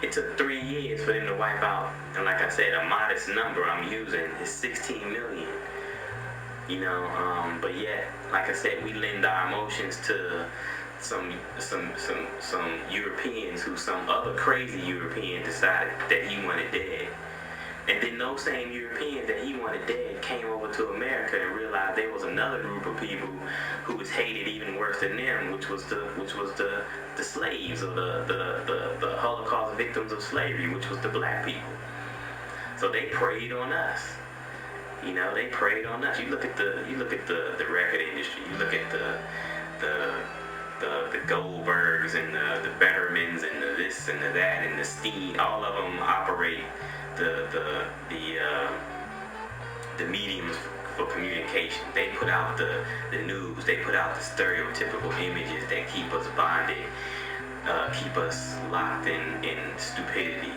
It took 3 years for them to wipe out, and like I said, a modest number I'm using is 16 million. But yet, like I said, we lend our emotions to some Europeans who some other crazy European decided that he wanted dead. And then those same Europeans that he wanted dead came over to America and realized there was another group of people who was hated even worse than them, which was the slaves, or the Holocaust victims of slavery, which was the black people. So they preyed on us. They preyed on us. You look at the record industry. You look at the Goldbergs and the Bettermans and the this and the that and the Steen. All of them operate the mediums for communication. They put out the news. They put out the stereotypical images that keep us bonded, keep us locked in stupidity.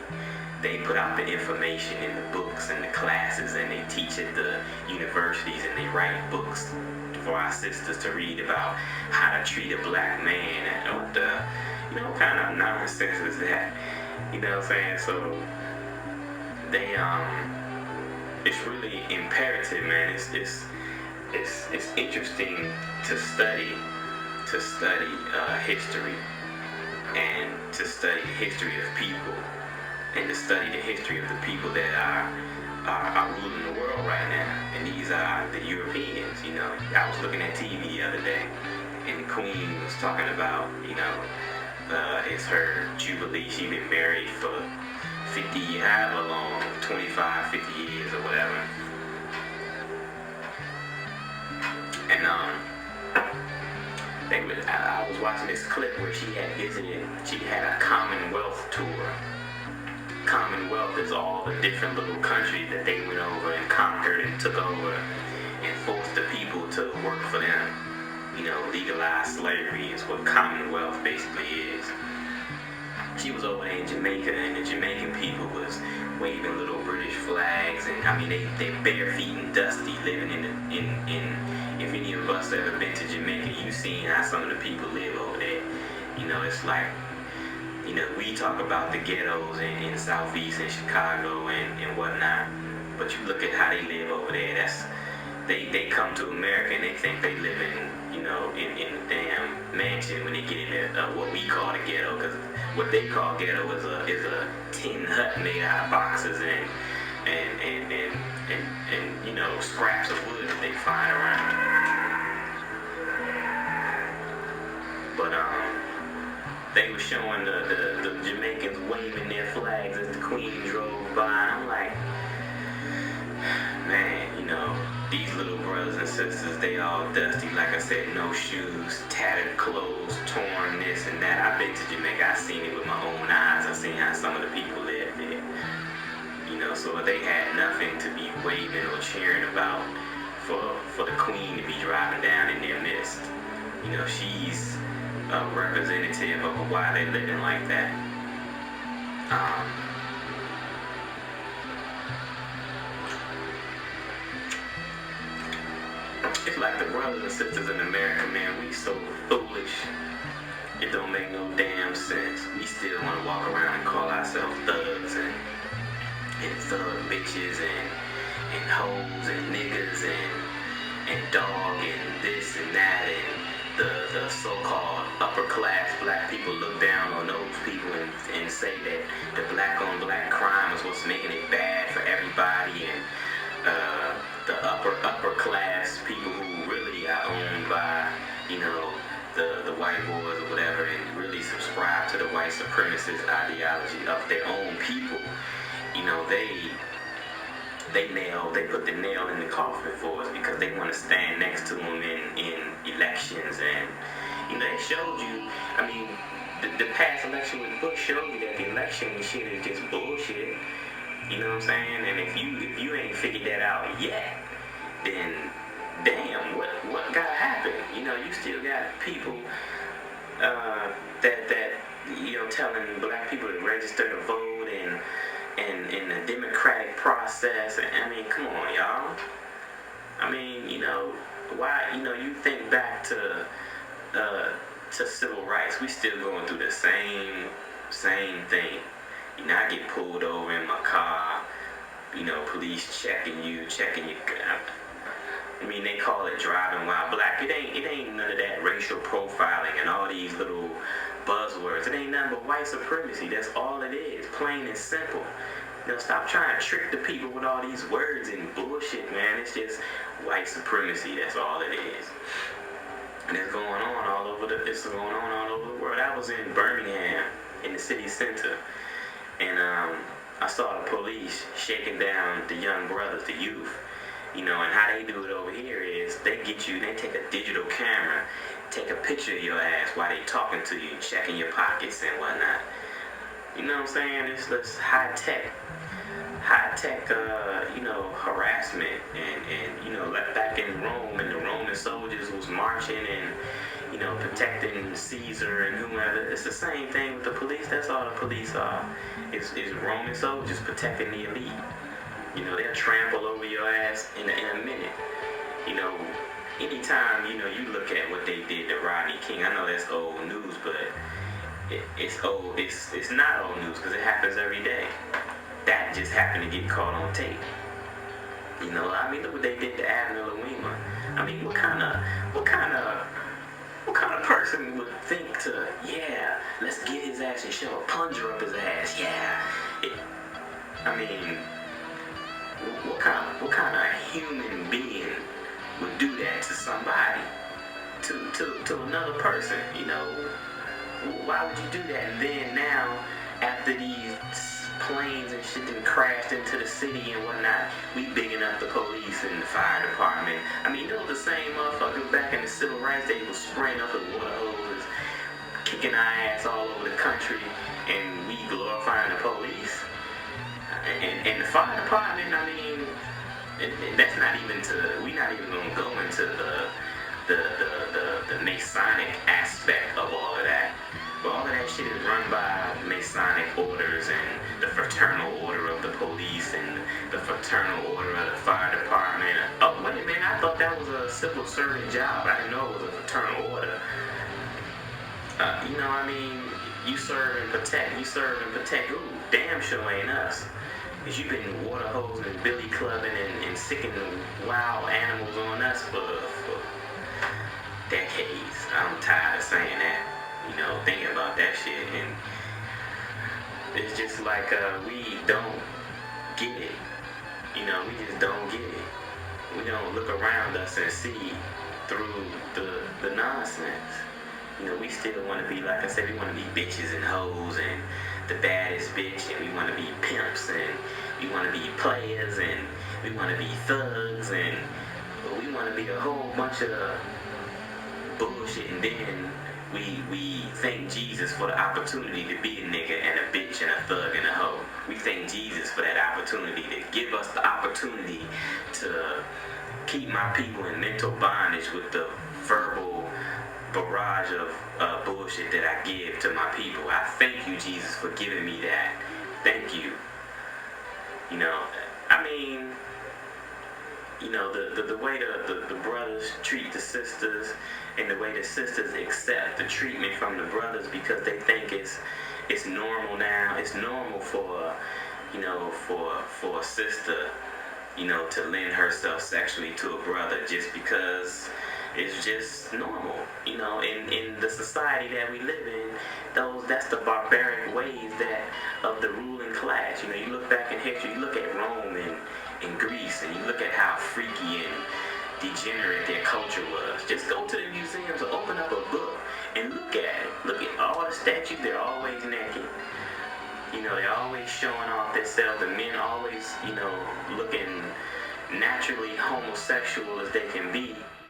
They put out the information in the books and the classes, and they teach at the universities, and they write books for our sisters to read about how to treat a black man. And what kind of nonsense is that? You know what I'm saying? So they it's really imperative, man. It's interesting to study history, and to study the history of people, and to study the history of the people that are ruling the world right now. And these are the Europeans. I was looking at TV the other day, and the Queen was talking about, it's her jubilee. She's been married for 50, however long, 25, 50 years or whatever. And I was watching this clip where she had a Commonwealth tour. Commonwealth is all the different little countries that they went over and conquered and took over and forced the people to work for them. Legalized slavery is what Commonwealth basically is. She was over there in Jamaica, and the Jamaican people was waving little British flags, and they bare feet and dusty, living in if any of us ever been to Jamaica, you've seen how some of the people live over there. It's like, we talk about the ghettos in Southeast and Chicago and whatnot, but you look at how they live over there. They come to America and they think they live in a damn mansion when they get in what we call the ghetto, because what they call ghetto is a tin hut made out of boxes and scraps of wood that they find around. But they were showing the Jamaicans waving their flags as the Queen drove by. I'm like, man, these little brothers and sisters, they all dusty, like I said, no shoes, tattered clothes, torn this and that. I've been to Jamaica. I've seen it with my own eyes. I've seen how some of the people live there. So they had nothing to be waving or cheering about for the Queen to be driving down in their midst. She's a representative of why they're living like that. It's like the brothers and sisters in America, man, we so foolish. It don't make no damn sense. We still want to walk around and call ourselves thugs and thug bitches and hoes and niggas and dog and this and that, and the so-called upper class black people look down on those people and say that the black on black crime is what's making it bad for everybody, and the upper class people who really are owned by the white boys or whatever, and really subscribe to the white supremacist ideology of their own people. They put the nail in the coffin for us because they want to stand next to them in elections, and they showed you. The past election with Bush showed you that the election shit is just bullshit. You know what I'm saying? And if you ain't figured that out yet, then damn, what gotta happen? You still got people that telling black people to register to vote and in the democratic process. Come on, y'all. Why? You think back to civil rights, we still going through the same thing. You know, I get pulled over in my car, you know, police checking you. I mean, they call it driving while black. It ain't none of that racial profiling and all these little buzzwords. It ain't nothing but white supremacy. That's all it is, plain and simple. You know, stop trying to trick the people with all these words and bullshit, man. It's just white supremacy. That's all it is. And it's going on all over the world. I was in Birmingham, in the city center, and I saw the police shaking down the young brothers, the youth. You know, and how they do it over here is they take a digital camera, take a picture of your ass while they talking to you, checking your pockets and whatnot. You know what I'm saying? It's this high tech, you know, harassment. And you know, back in Rome, and the Roman soldiers was marching and, you know, protecting Caesar and whomever. It's the same thing with the police. That's all the police are. It's Roman soldiers protecting the elite. You know, they'll trample over your ass in a minute. You know, anytime, you know, you look at what they did to Rodney King, I know that's old news, but it's not old news because it happens every day. That just happened to get caught on tape. You know, I mean, look what they did to Admiral Lewima. I mean, what kind of person would think to, yeah, let's get his ass and shove a plunger up his ass, yeah. I mean, what kind of human being would do that to somebody, to another person? You know, why would you do that? And then now, after these planes and shit that crashed into the city and whatnot, we bigging up the police and the fire department. I mean, those the same motherfuckers back in the civil rights days was spraying up with water hoses, kicking our ass all over the country, and we glorifying the police. And the fire department, I mean, that's not even we're not even gonna go into the Masonic aspect of all of that. But all of that shit is run by Masonic orders and the fraternal order of the police and the fraternal order of the fire department. Oh, wait a minute, I thought that was a civil servant job. I didn't know it was a fraternal order. You know, I mean, you serve and protect. Ooh, damn sure ain't us. Because you've been water hosing and billy clubbing and sicking wild animals on us for decades. I'm tired of saying that, you know, thinking about that shit. And it's just like we don't get it. You know, we just don't get it. We don't look around us and see through the nonsense. You know, we still want to be, like I said, we want to be bitches and hoes and the baddest bitch, and we want to be pimps, and we want to be players, and we want to be thugs, and we want to be a whole bunch of bullshit, and then we thank Jesus for the opportunity to be a nigga and a bitch and a thug and a hoe. We thank Jesus for that opportunity to give us the opportunity to keep my people in mental bondage with the verbal barrage of bullshit that I give to my people. I thank you, Jesus, for giving me that. Thank you. You know, I mean, you know, the way the brothers treat the sisters and the way the sisters accept the treatment from the brothers because they think it's normal now. It's normal for, you know, for a sister, you know, to lend herself sexually to a brother just because it's just normal, you know, in the society that we live in. That's the barbaric ways of the ruling class. You know, you look back in history, you look at Rome and Greece, and you look at how freaky and degenerate their culture was. Just go to the museums or open up a book and look at it. Look at all the statues, they're always naked. You know, they're always showing off themselves. The men always, you know, looking naturally homosexual as they can be.